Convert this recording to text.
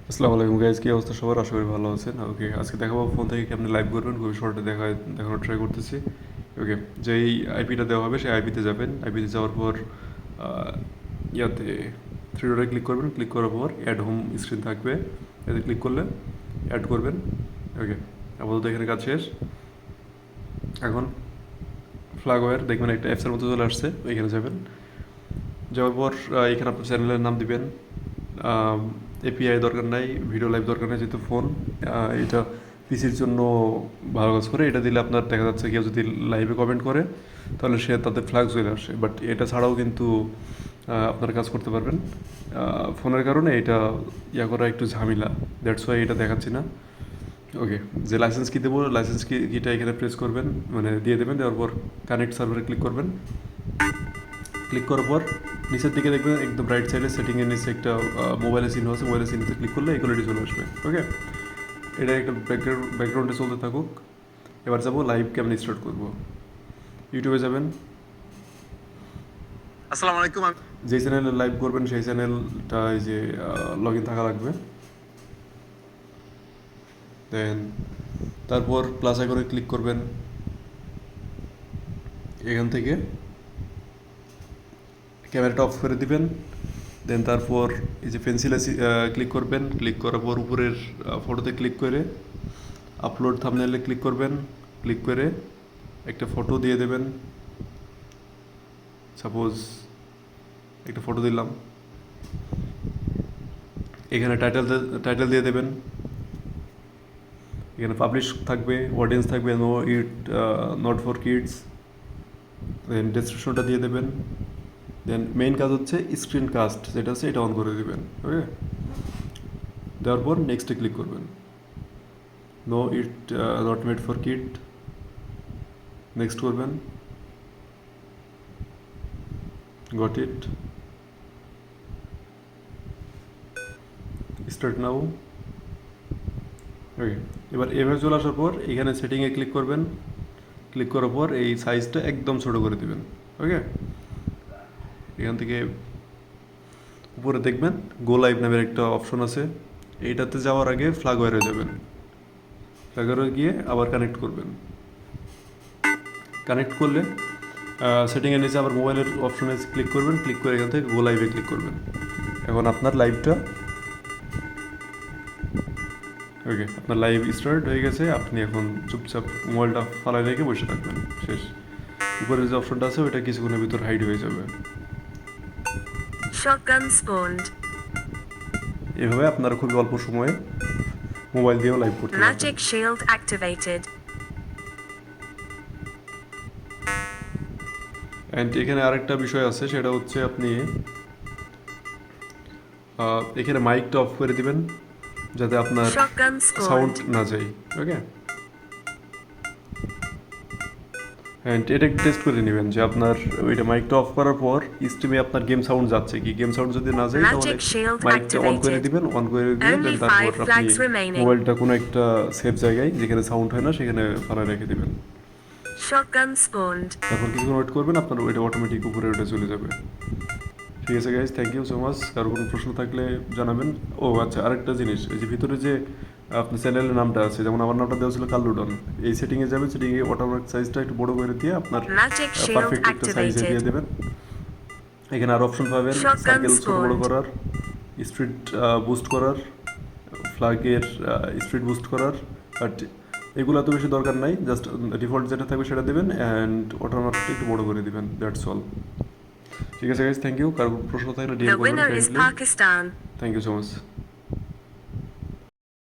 আসসালামু আলাইকুম গাইজ, কি অবস্থা সবার? আশা করি ভালো আছেন। ওকে, আজকে দেখাবো ফোন থেকে কেমনি লাইভ করবেন। খুবই শর্টে দেখানোর ট্রাই করতেছি। ওকে, যেই আইপিটা দেওয়া হবে সেই আইপিতে যাবেন। আইপিতে যাওয়ার পর ইয়াতে থ্রি ডটে ক্লিক করবেন। ক্লিক করার পর অ্যাড হোম স্ক্রিন থাকবে, এতে ক্লিক করলে অ্যাড করবেন। ওকে, আপাতত এখানে কাজ শেষ। এখন ফ্ল্যাগওয়্যার দেখবেন একটা অ্যাপসের মতো চলে আসছে, এখানে যাবেন। যাওয়ার পর এখানে আপনার চ্যানেলের নাম দিবেন। এপিআই দরকার নাই, ভিডিও লাইভ দরকার নাই, যেহেতু ফোন এটা পিসির জন্য ভালো কাজ করে। এটা দিলে আপনার দেখা যাচ্ছে কেউ যদি লাইভে কমেন্ট করে তাহলে সে তাতে ফ্ল্যাগ চলে আসে, বাট এটা ছাড়াও কিন্তু আপনার কাজ করতে পারবেন। ফোনের কারণে এটা করা একটু ঝামেলা, দ্যাটস ওয়াই এটা দেখাচ্ছি না। ওকে, যে লাইসেন্স কি দেবো, লাইসেন্স কিটা এখানে প্রেস করবেন, মানে দিয়ে দেবেন। দেওয়ার পর কানেক্ট সার্ভারে ক্লিক করবেন। ক্লিক করার পর নিচের দিকে দেখবেন একদম রাইট সাইডে সেটিংয়ের নিচে একটা মোবাইলের চিহ্ন আছে। মোবাইলের চিহ্নতে ক্লিক করলে এগুলোটি চলে আসবে। ওকে, এটা একটা ব্যাকগ্রাউন্ডে চলতে থাকুক। এবার যাবো লাইভ কেমন স্টার্ট করবো। ইউটিউবে যাবেন। আসসালামু আলাইকুম। যেই চ্যানেলে লাইভ করবেন সেই চ্যানেলটা এই যে লগ ইন থাকা লাগবে। দেন তারপর প্লাস আইকনে ক্লিক করবেন। এখান থেকে ক্যামেরাটা অফ করে দিবেন। দেন তারপর এই যে পেন্সিলে ক্লিক করবেন। ক্লিক করার পর উপরের ফটোতে ক্লিক করে আপলোড থাম্বনেইলে ক্লিক করবেন। ক্লিক করে একটা ফটো দিয়ে দেবেন। সাপোজ একটা ফটো দিলাম। এখানে টাইটেল দিয়ে দেবেন। এখানে পাবলিশ থাকবে, অডিয়েন্স থাকবে no it not for kids. Then ডেসক্রিপশনটা দিয়ে দেবেন। দেন মেইন কাজ হচ্ছে স্ক্রিন কাস্ট, যেটা আছে এটা অন করে দেবেন। ওকে, দেওয়ার পর নেক্সটে ক্লিক করবেন। No it not made for kid, next করবেন। Got it, start now. Okay, এবার এভাবে চলে আসার পর এখানে সেটিংয়ে ক্লিক করবেন। ক্লিক করার পর এই সাইজটা একদম ছোটো করে দেবেন। ওকে, এখান থেকে উপরে দেখবেন গো লাইভ নামের একটা অপশন আছে। এইটাতে যাওয়ার আগে ফ্ল্যাগওয়্যারে যাবেন। ফ্ল্যাগওয়্যারে গিয়ে আবার কানেক্ট করবেন। কানেক্ট করলে সেটিংয়ের নিচে আবার মোবাইলের অপশনে ক্লিক করবেন। ক্লিক করে এখান থেকে গো লাইভে ক্লিক করবেন। এখন আপনার লাইভটা ওকে, আপনার লাইভ স্টার্ট হয়ে গেছে। আপনি এখন চুপচাপ মোবাইলটা ফালাই রেখে বসে থাকবেন। শেষ। উপরের যে অপশনটা আছে ওইটা কিছুক্ষণের ভিতর হাইড হয়ে যাবে। Shotgun spawned. এভাবে আপনারা খুবই অল্প সময়ে মোবাইল দিয়েও লাইভ করতে পারবেন। Magic shield activated. অ্যান্ড এখানে আরেকটা বিষয় আছে, সেটা হচ্ছে আপনি এখানে মাইকটা অফ করে দিবেন যাতে আপনার Shotgun সাউন্ড spawned. না যায়। ওকে, অ্যান্ড এটা একটু টেস্ট করে নেবেন যে আপনার ওইটা মাইকটা অফ করার পর স্ট্রিমে আপনার গেম সাউন্ড যাচ্ছে কি। গেম সাউন্ড যদি না যায় তাহলে Magic shield মাইকটা অন করে activated. দিবেন। অন করে দিয়ে Only দেন তারপর 5 আপনি flags remaining. মোবাইলটা কোনো একটা সেফ জায়গায় যেখানে সাউন্ড হয় না সেখানে ফালায় রেখে দিবেন। Shotgun spawned. তারপর কিছুক্ষণ ওয়েট করবেন, আপনার ওইটা অটোমেটিক উপরে ওটা চলে যাবে। ঠিক আছে guys, thank you so much. কারো কোনো প্রশ্ন থাকলে জানাবেন। ও আচ্ছা, আরেকটা জিনিস, এই যে ভিতরে যে আপনার চ্যানেলের নামটা আছে, যেমন আমার নামটা দেওয়া ছিল কাল্লুডন, এই সেটিংয়ে যাবেন। সেটিংয়ে ওয়াটারমার্ক সাইজটা একটু বড় করে দিয়ে আপনার Magic shield পারফেক্ট একটা সাইজে দিয়ে activated. দেবেন। এখানে আর অপশন পাবেন Shotgun সার্কেল ছোটো বড়ো spawned. করার, স্পিড বুস্ট করার, ফ্ল্যাগের স্পিড বুস্ট করার। বাট এগুলো তো বেশি দরকার নাই, জাস্ট ডিফল্ট যেটা থাকবে সেটা দেবেন অ্যান্ড ওয়াটারমার্কটা একটু বড় করে দেবেন, দ্যাটস অল। ঠিক আছে গাইজ, থ্যাংক ইউ। কারো প্রশ্ন থাকলে ডিএম The করবেন winner is kindly. Pakistan. Thank you so much.